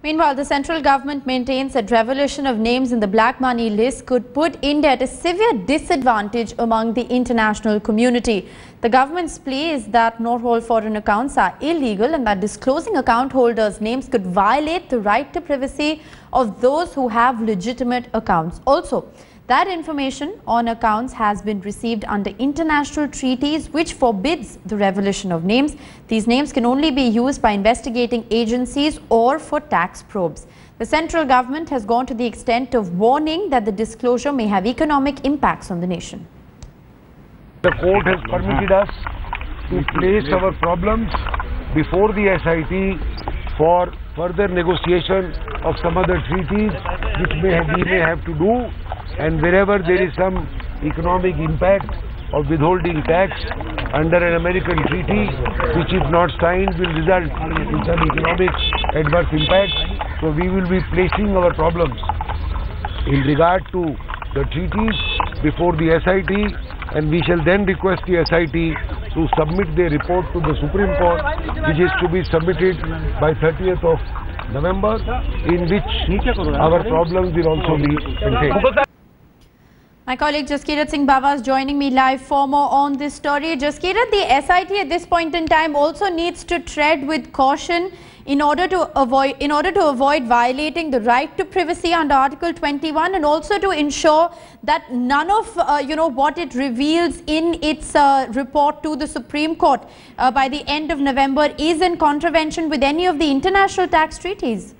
Meanwhile, the central government maintains that revelation of names in the black money list could put India at a severe disadvantage among the international community. The government's plea is that not all foreign accounts are illegal and that disclosing account holders' names could violate the right to privacy of those who have legitimate accounts. Also, that information on accounts has been received under international treaties which forbids the revelation of names. These names can only be used by investigating agencies or for tax probes. The central government has gone to the extent of warning that the disclosure may have economic impacts on the nation. The court has permitted us to place our problems before the SIT for further negotiation of some other treaties which we may have to do. And wherever there is some economic impact of withholding tax under an American treaty which if not signed will result in some economic adverse impact, so we will be placing our problems in regard to the treaties before the SIT, and we shall then request the SIT to submit their report to the Supreme Court, which is to be submitted by 30th of November, in which our problems will also be contained. My colleague Jaskirat Singh Bawa is joining me live for more on this story. Jaskirat, the SIT at this point in time also needs to tread with caution in order to avoid violating the right to privacy under Article 21, and also to ensure that none of what it reveals in its report to the Supreme Court by the end of November is in contravention with any of the international tax treaties.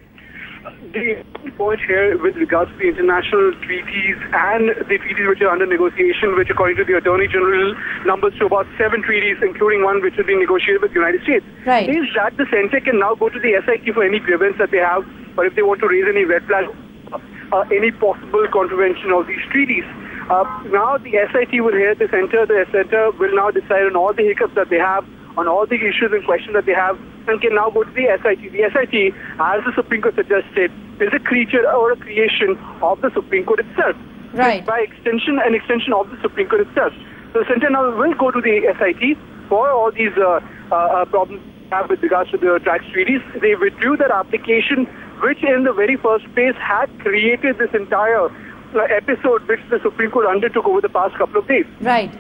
The point here with regards to the international treaties and the treaties which are under negotiation, which according to the Attorney General numbers to about 7 treaties, including one which is being negotiated with the United States, right, is that the Centre can now go to the SIT for any grievance that they have, or if they want to raise any red flag, any possible contravention of these treaties. Now the SIT will hear the Centre will now decide on all the hiccups that they have, on all the issues and questions that they have, and can now go to the SIT. The SIT, as the Supreme Court suggested, is a creature or a creation of the Supreme Court itself. Right. By extension, an extension of the Supreme Court itself. So the Centre now will go to the SIT for all these problems they have with regards to the tax treaties. They withdrew their application, which in the very first place had created this entire episode which the Supreme Court undertook over the past couple of days. Right.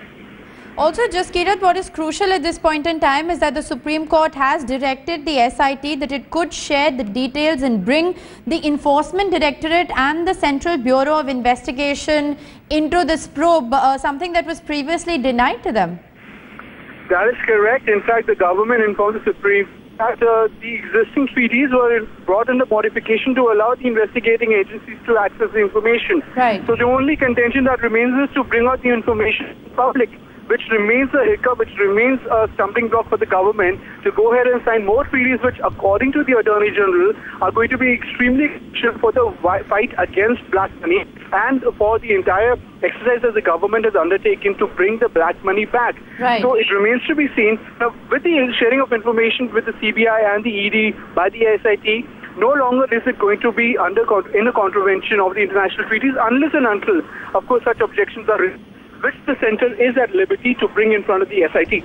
Also, Jaskirat, what is crucial at this point in time is that the Supreme Court has directed the SIT that it could share the details and bring the Enforcement Directorate and the Central Bureau of Investigation into this probe, something that was previously denied to them. That is correct. In fact, the government informed the Supreme that the existing treaties were brought under modification to allow the investigating agencies to access the information. Right. So the only contention that remains is to bring out the information to the public, which remains a hiccup, which remains a stumbling block for the government to go ahead and sign more treaties which, according to the Attorney General, are going to be extremely crucial for the fight against black money and for the entire exercise that the government has undertaken to bring the black money back. Right. So it remains to be seen. Now, with the sharing of information with the CBI and the ED by the SIT, no longer is it going to be in a contravention of the international treaties unless and until, of course, such objections are raised, which the Centre is at liberty to bring in front of the SIT.